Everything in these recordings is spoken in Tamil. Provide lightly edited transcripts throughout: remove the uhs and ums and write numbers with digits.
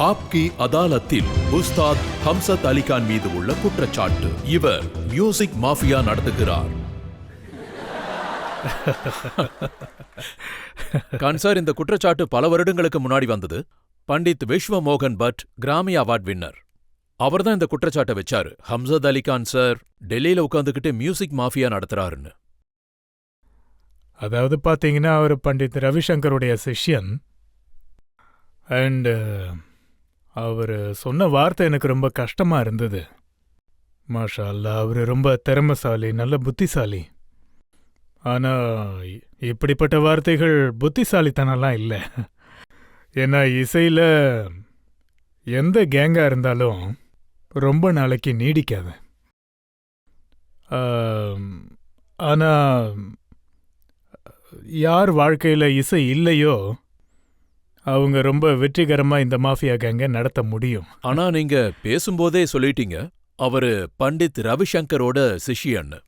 ஆப்கி அதாலத்தில் உஸ்தாத் ஹம்சத் அலிகான் மீது உள்ள குற்றச்சாட்டு. இவர் மியூசிக் மாஃபியா நடத்துகிறார். கான் சார், இந்த குற்றச்சாட்டு பல வருடங்களுக்கு முன்னாடி வந்தது. பண்டித் விஸ்வ மோகன் பட் கிராமி அவார்ட் வின்னர் அவர்தான் இந்த குற்றச்சாட்டை வச்சாரு. ஹம்சத் அலிகான் சார் டெல்லியில உட்காந்துக்கிட்டு மியூசிக் மாஃபியா நடத்துறாருன்னு. அதாவது பார்த்தீங்கன்னா, அவர் பண்டித் ரவிசங்கருடைய சிஷ்யன். அண்டு அவர் சொன்ன வார்த்தை எனக்கு ரொம்ப கஷ்டமா இருந்தது. மாஷா அல்லா, அவர் ரொம்ப திறமைசாலி, நல்ல புத்திசாலி. ஆனால் இப்படிப்பட்ட வார்த்தைகள் புத்திசாலித்தனம்லாம் இல்லை. ஏன்னா இசையில் எந்த கேங்காக இருந்தாலும் ரொம்ப நாளைக்கு நீடிக்காது. ஆனால் யார் வாழ்க்கையில் இசை இல்லையோ அவங்க ரொம்ப வெற்றிகரமாக இந்த மாஃபியா கேங்கை நடத்த முடியும். ஆனா நீங்க பேசும்போதே சொல்லிட்டீங்க அவரு பண்டித் ரவிசங்கரோட சிஷ்யன்னு.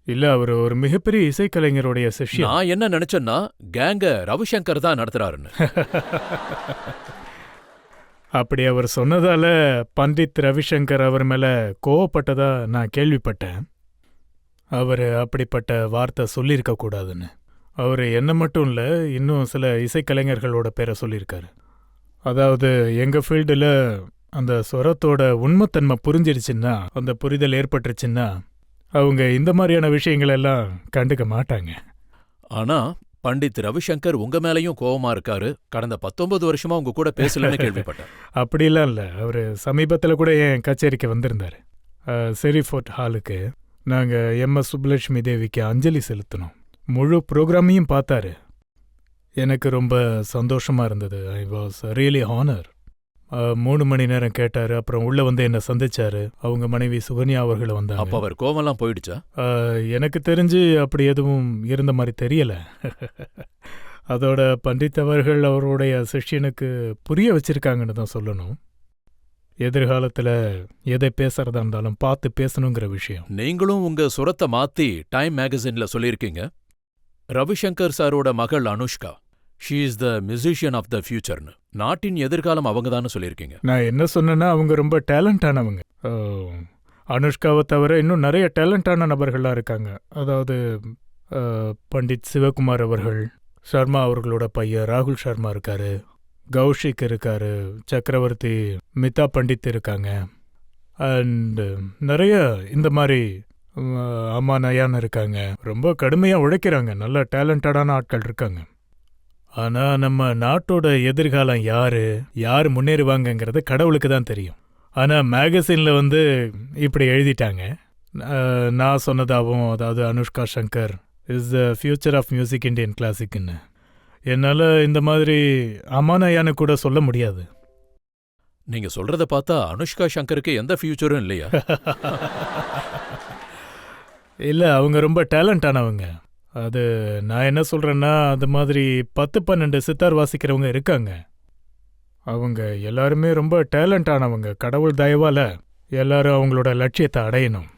இல்லை, அவர் ஒரு மிகப்பெரிய இசைக்கலைஞருடைய சிஷ்யன். நான் என்ன நினைச்சேன்னா கேங்க ரவிசங்கர் தான் நடத்துறாருன்னு. அப்படி அவர் சொன்னதால பண்டித் ரவிசங்கர் அவர் மேலே கோவப்பட்டதா நான் கேள்விப்பட்டேன். அவர் அப்படிப்பட்ட வார்த்தை சொல்லியிருக்க கூடாதுன்னு. அவர் என்ன மட்டும் இல்லை, இன்னும் சில இசைக்கலைஞர்களோட பேரை சொல்லியிருக்காரு. அதாவது எங்கள் ஃபீல்டில் அந்த ஸ்வரத்தோட உண்மைத்தன்மை புரிஞ்சிடுச்சுன்னா, அந்த புரிதல் ஏற்பட்டுருச்சுன்னா அவங்க இந்த மாதிரியான விஷயங்களெல்லாம் கண்டுக்க மாட்டாங்க. ஆனா பண்டித் ரவிசங்கர் உங்க மேலையும் கோவமா இருக்காரு. கடந்த 19 வருஷமா உங்க கூட பேசலன்னு கேள்விப்பட்டேன். அப்படிலாம் இல்லை, அவர் சமீபத்தில் கூட என் கச்சேரிக்கு வந்திருந்தார். செரி ஃபோர்ட் ஹாலுக்கு நாங்கள் MS சுப்புலட்சுமி தேவிக்கு அஞ்சலி செலுத்தினோம். முழு ப்ரோக்ராமையும் பார்த்தாரு. எனக்கு ரொம்ப சந்தோஷமாக இருந்தது. I was really honour. 3 மணி நேரம் கேட்டார். அப்புறம் உள்ளே வந்து என்னை சந்திச்சாரு. அவங்க மனைவி சுகன்யா அவர்களை வந்தாங்க. அப்ப அவர் கோவம்லாம் போயிடுச்சா? எனக்கு தெரிஞ்சு அப்படி எதுவும் இருந்த மாதிரி தெரியல. அதோட பண்டித் அவர்கள் அவருடைய சிஷ்யனுக்கு புரிய வச்சிருக்காங்கன்னு தான் சொல்லணும். எதிர்காலத்தில் எதை பேசுறதா இருந்தாலும் பார்த்து பேசணுங்கிற விஷயம். நீங்களும் உங்க சுரத்தை மாத்தி டைம் மேகசின்ல சொல்லியிருக்கீங்க. ரவிசங்கர் சாரோட மகள் Anushka, she is the musician of the ஃபியூச்சர்னு. நாட்டின் எதிர்காலம் அவங்கதான்னு சொல்லியிருக்கீங்க. நான் என்ன சொன்னேன்னா, அவங்க ரொம்ப டேலண்டானவங்க. அனுஷ்காவை தவிர இன்னும் நிறைய டேலண்டான நபர்கள்லாம் இருக்காங்க. அதாவது பண்டிட் சிவகுமார் அவர்கள், சர்மா அவர்களோட பையன் ராகுல் சர்மா இருக்காரு, கௌஷிக் இருக்காரு, சக்கரவர்த்தி, மிதா பண்டித் இருக்காங்க. அண்ட் நிறைய இந்த மாதிரி அம்மா நயான் இருக்காங்க. ரொம்ப கடுமையாக உழைக்கிறாங்க. நல்ல டேலண்டடான ஆட்கள் இருக்காங்க. ஆனால் நம்ம நாட்டோட எதிர்காலம் யார் முன்னேறுவாங்கங்கிறது கடவுளுக்கு தான் தெரியும். ஆனால் மேகசினில் வந்து இப்படி எழுதிட்டாங்க. நான் சொன்னதாகவும், அதாவது Anushka Shankar is the future of music Indian கிளாசிக்னு. என்னால் இந்த மாதிரி அமானயானு கூட சொல்ல முடியாது. நீங்க சொல்றத பார்த்தா அனுஷ்கா சங்கருக்கு எந்த ஃபியூச்சரும் இல்லையா? இல்லை, அவங்க ரொம்ப டேலண்டானவங்க. அது நான் என்ன சொல்கிறேன்னா, அது மாதிரி 10-12 சித்தார் வாசிக்கிறவங்க இருக்காங்க. அவங்க எல்லாருமே ரொம்ப டேலண்டானவங்க. கடவுள் தயவால் எல்லாரும் அவங்களோட லட்சியத்தை அடையணும்.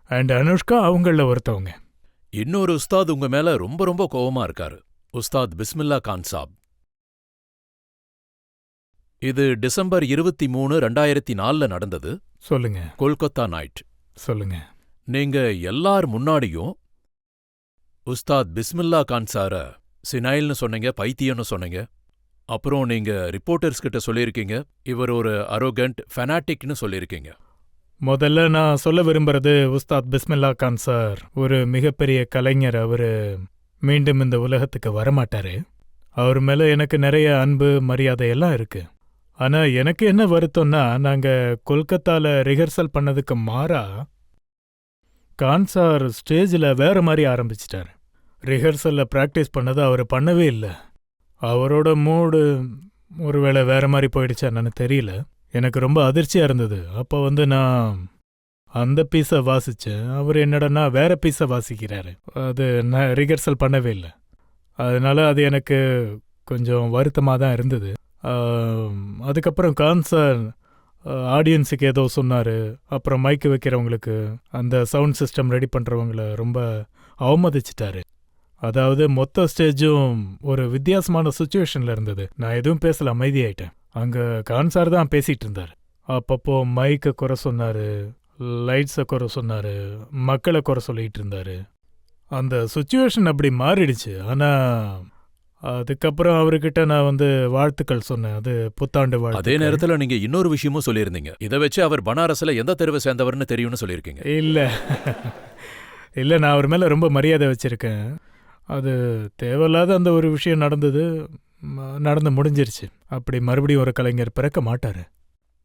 அண்ட் அனுஷ்கா அவங்கள ஒருத்தவங்க. இன்னொரு உஸ்தாத் உங்க மேல ரொம்ப ரொம்ப கோவமா இருக்காரு. உஸ்தாத் பிஸ்மில்லா கான் சாப். இது டிசம்பர் 23, 2004 நடந்தது. சொல்லுங்க. கொல்கத்தா நைட். சொல்லுங்க. நீங்க எல்லார் முன்னாடியும் உஸ்தாத் பிஸ்மில்லா கான் சார சினைல்னு சொன்னீங்க, பைத்தியம்னு சொன்னீங்க. அப்புறம் நீங்க ரிப்போர்ட்டர்ஸ் கிட்ட சொல்லியிருக்கீங்க இவர் ஒரு அரோகண்ட் ஃபெனாட்டிக்னு சொல்லியிருக்கீங்க. முதல்ல நான் சொல்ல விரும்புறது, உஸ்தாத் பிஸ்மில்லா கான் சார் ஒரு மிகப்பெரிய கலைஞர். அவர் மீண்டும் இந்த உலகத்துக்கு வரமாட்டாரு. அவர் மேலே எனக்கு நிறைய அன்பு, மரியாதை எல்லாம் இருக்கு. ஆனால் எனக்கு என்ன வருத்தம்னா, நாங்கள் கொல்கத்தாவில் ரிஹர்சல் பண்ணதுக்கு மாறா கான் சார் ஸ்டேஜில் வேற மாதிரி ஆரம்பிச்சிட்டார். ரிஹர்சலில் ப்ராக்டிஸ் பண்ணதை அவர் பண்ணவே இல்லை. அவரோட மூடு ஒருவேளை வேற மாதிரி போயிடுச்சா என்னன்னு தெரியல. எனக்கு ரொம்ப அதிர்ச்சியாக இருந்தது. அப்போ வந்து நான் அந்த பீஸை வாசித்தேன். அவர் என்னடனா வேற பீஸை வாசிக்கிறாரு. அது நான் ரிஹர்சல் பண்ணவே இல்லை. அதனால அது எனக்கு கொஞ்சம் வருத்தமாக தான் இருந்தது. அதுக்கப்புறம் கான் சார் ஆடியன்ஸுக்கு ஏதோ சொன்னார். அப்புறம் மைக்கு வைக்கிறவங்களுக்கு, அந்த சவுண்ட் சிஸ்டம் ரெடி பண்ணுறவங்கள ரொம்ப அவமதிச்சிட்டாரு. அதாவது மொத்த ஸ்டேஜும் ஒரு வித்தியாசமான சுச்சுவேஷனில் இருந்தது. நான் எதுவும் பேசல, அமைதியாயிட்டேன். அங்க கான் சார் தான் பேசிட்டு இருந்தார். அப்பப்போ மைக்கை குறை சொன்னாரு, லைட்ஸை குறை சொன்னாரு, மக்களை குறை சொல்லிட்டு இருந்தாரு. அந்த சுச்சுவேஷன் அப்படி மாறிடுச்சு. ஆனா அதுக்கப்புறம் அவர்கிட்ட நான் வாழ்த்துக்கள் சொன்னேன். அது புத்தாண்டு அதே வாழ்த்துக்கள். நேரத்துல நீங்க இன்னொரு விஷயமும் சொல்லியிருந்தீங்க. இதை வச்சு அவர் பனாரஸ்ல எந்த தெருவை சேர்ந்தவர்னு தெரியும்னு சொல்லியிருக்கீங்க. இல்ல இல்ல, நான் அவர் மேல ரொம்ப மரியாதை வச்சிருக்கேன். அது தேவையில்லாத அந்த ஒரு விஷயம் நடந்தது, நடந்து முடிஞ்சிருச்சு. அப்படி மறுபடியும் ஒரு கலைஞர் பிறக்க மாட்டாரு.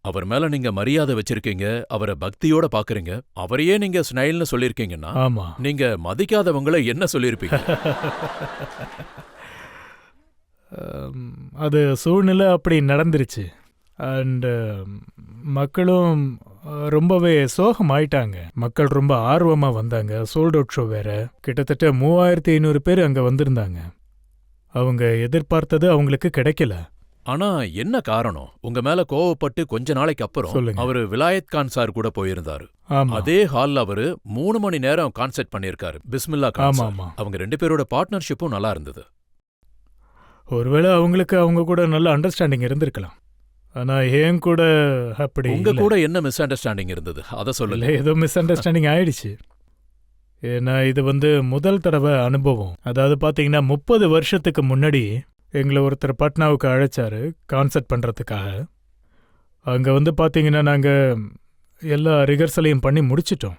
அவர் மேல நீங்க மரியாதை வச்சிருக்கீங்க, அவரை பக்தியோட பாக்குறீங்க. அவரையே நீங்க ஸ்னைல்னு சொல்லியிருக்கீங்கன்னா ஆமா. நீங்க மதிக்காதவங்கள என்ன சொல்லியிருப்பீங்க? அது சூழ்நிலை அப்படி நடந்துருச்சு. அண்ட் மக்களும் ரொம்பவே சோகமாயிட்டாங்க. மக்கள் ரொம்ப ஆர்வமா வந்தாங்க. சோல்ட் அவுட் ஷோ வேற. கிட்டத்தட்ட 3500 பேர் அங்க வந்திருந்தாங்க. அவங்க எதிர்பார்த்தது அவங்களுக்கு கிடைக்கல. ஆனா என்ன காரணம்? உங்க மேல கோவப்பட்டு கொஞ்ச நாளைக்கு அப்புறம் சொல்லுங்க. அவரு விலாயத் கான் சார் கூட போயிருந்தாரு. ஆமா அதே ஹால்ல அவரு 3 மணி நேரம் கான்சர்ட் பண்ணியிருக்காரு. பிஸ்மில்லா கான் ஆமா சார். ஆமா. அவங்க 2 பேரோட பார்ட்னர்ஷிப்பும் நல்லா இருந்தது. ஒருவேளை அவங்களுக்கு அவங்க கூட நல்ல அண்டர்ஸ்டாண்டிங் இருந்திருக்கலாம். ஆனா ஏன் கூட அப்படி உங்க இல்ல. கூட என்ன மிஸ் அண்டர்ஸ்டாண்டிங் இருந்தது? அத இல்ல, சொல்லுங்க. ஏதோ மிஸ் அண்டர்ஸ்டாண்டிங் ஆயிடுச்சு. ஏன்னா இது முதல் தடவை அனுபவம். அதாவது பாத்தீங்கன்னா 30 வருஷத்துக்கு முன்னாடி எங்களை ஒருத்தர் பட்னாவுக்கு அழைச்சாரு கான்சர்ட் பண்றதுக்காக. அங்க பாத்தீங்கன்னா நாங்க எல்லா ரிஹர்சலையும் பண்ணி முடிச்சிட்டோம்.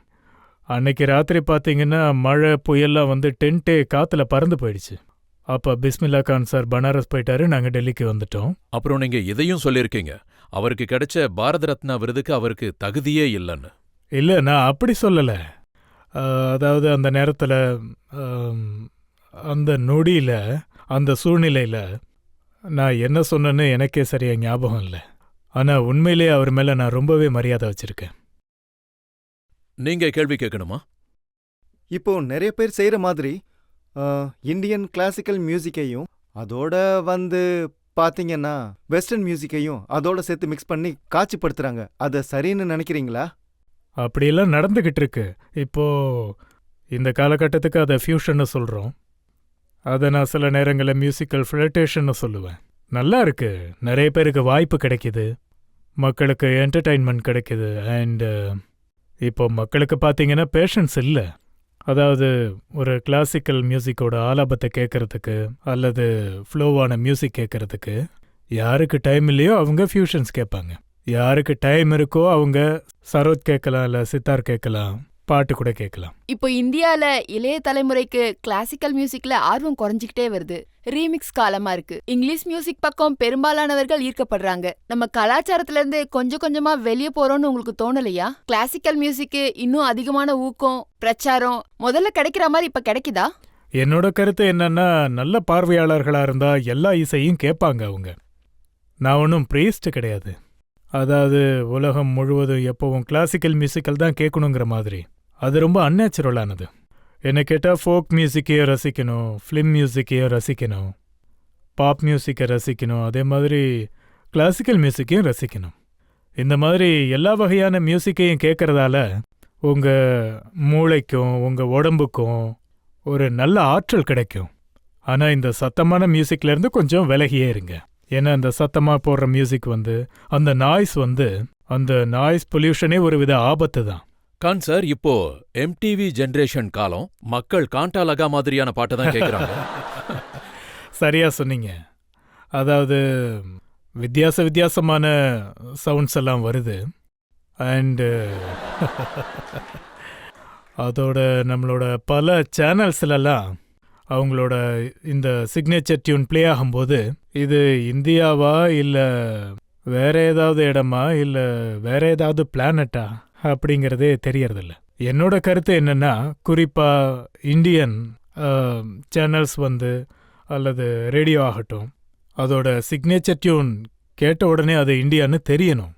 அன்னைக்கு ராத்திரி பாத்தீங்கன்னா மழை புயல்லாம் டென்ட்டே காத்துல பறந்து போயிடுச்சு. அப்ப பிஸ்மில்லா கான் சார் பனாரஸ் போயிட்டாரு, நாங்க டெல்லிக்கு வந்துட்டோம். அப்புறம் நீங்க இதையும் சொல்லியிருக்கீங்க, அவருக்கு கிடைச்ச பாரத ரத்னா விருதுக்கு அவருக்கு தகுதியே இல்லைன்னு. இல்ல, நான் அப்படி சொல்லல. அதாவது அந்த நேரத்துல அந்த நொடியில அந்த சூழ்நிலையில நான் என்ன சொன்னேன்னு எனக்கே சரியா ஞாபகம் இல்லை. ஆனா உண்மையிலே அவர் மேல நான் ரொம்பவே மரியாதை வச்சிருக்கேன். நீங்க கேள்வி கேட்கணுமா? இப்போ நிறைய பேர் செய்கிற மாதிரி இந்தியன் கிளாசிக்கல் மியூசிக்கையும் அதோட பார்த்தீங்கன்னா வெஸ்டர்ன் மியூசிக்கையும் அதோட சேர்த்து மிக்ஸ் பண்ணி காட்சிப்படுத்துறாங்க. அதை சரின்னு நினைக்கிறீங்களா? அப்படியெல்லாம் நடந்துகிட்டு இருக்கு. இப்போ இந்த காலகட்டத்துக்கு அதை ஃபியூஷன்னு சொல்றோம். அதை நான் சில நேரங்களில் மியூசிக்கல் ஃப்ளட்டேஷன்னு சொல்லுவேன். நல்லா இருக்கு. நிறைய பேருக்கு வாய்ப்பு கிடைக்குது, மக்களுக்கு என்டர்டெயின்மெண்ட் கிடைக்குது. அண்ட் இப்போ மக்களுக்கு பார்த்தீங்கன்னா பேஷன்ஸ் இல்லை. அதாவது ஒரு கிளாசிக்கல் மியூசிக்கோட ஆலாபத்தை கேட்கறதுக்கு அல்லது ஃப்ளோவான மியூசிக் கேட்கறதுக்கு யாருக்கு டைம் இல்லையோ அவங்க ஃபியூஷன்ஸ் கேட்பாங்க. யாருக்கு டைம் இருக்கோ அவங்க சரோத் கேட்கலாம், இல்லை சித்தார் கேட்கலாம், பாட்டு கூட கேட்கலாம். இப்போ இந்தியால இளைய தலைமுறைக்கு கிளாசிக்கல் மியூசிக்ல ஆர்வம் குறைஞ்சிக்கிட்டே வருது. ரீமிக்ஸ் காலமா இருக்கு. இங்கிலீஷ் மியூசிக் பக்கம் பெரும்பாலானவர்கள் ஈர்க்கப்படுறாங்க. நம்ம கலாச்சாரத்துல இருந்து கொஞ்சம் கொஞ்சமா வெளியே போறோம்னு உங்களுக்கு தோணலையா? கிளாசிக்கல் மியூசிக்கு இன்னும் அதிகமான ஊக்கம், பிரச்சாரம் முதல்ல கிடைக்கிற மாதிரி இப்ப கிடைக்குதா? என்னோட கருத்து என்னன்னா, நல்ல பார்வையாளர்களா இருந்தா எல்லா இசையும் கேட்பாங்க அவங்க. நான் ஒன்றும் பிரீஸ்ட் கிடையாது. அதாவது உலகம் முழுவதும் எப்பவும் கிளாசிக்கல் மியூசிக்கல் தான் கேட்கணுங்கிற மாதிரி. அது ரொம்ப அன்நேச்சுரலானது. என்னை கேட்டால் ஃபோக் மியூசிக்கையும் ரசிக்கணும், ஃபிலிம் மியூசிக்கையும் ரசிக்கணும், பாப் மியூசிக்கை ரசிக்கணும், அதே மாதிரி கிளாசிக்கல் மியூசிக்கையும் ரசிக்கணும். இந்த மாதிரி எல்லா வகையான மியூசிக்கையும் கேட்கறதால உங்கள் மூளைக்கும் உங்கள் உடம்புக்கும் ஒரு நல்ல ஆற்றல் கிடைக்கும். ஆனால் இந்த சத்தமான மியூசிக்லேருந்து கொஞ்சம் விலகியே இருங்க. ஏன்னா அந்த சத்தமாக போடுற மியூசிக் அந்த நாய்ஸ் பொல்யூஷனே ஒரு வித ஆபத்து தான். கான் சார், இப்போ எம்டிவி ஜெனரேஷன் காலம், மக்கள் காண்டா லகா மாதிரியான பாட்டை தான் கேட்குறாங்க. சரியா சொன்னீங்க. அதாவது வித்தியாசமான சவுண்ட்ஸ் எல்லாம் வருது. அண்டு அதோட நம்மளோட பல சேனல்ஸ்லாம் அவங்களோட இந்த சிக்னேச்சர் டியூன் ப்ளே ஆகும்போது இது இந்தியாவா இல்லை வேற ஏதாவது இடமா இல்லை வேற ஏதாவது பிளானட்டா அப்படிங்கிறதே தெரியறதில்ல. என்னோட கருத்து என்னன்னா, குறிப்பா இந்தியன் சேனல்ஸ் அல்லது ரேடியோ ஆகட்டும், அதோட சிக்னேச்சர் டியூன் கேட்ட உடனே அது இந்தியான்னு தெரியணும்.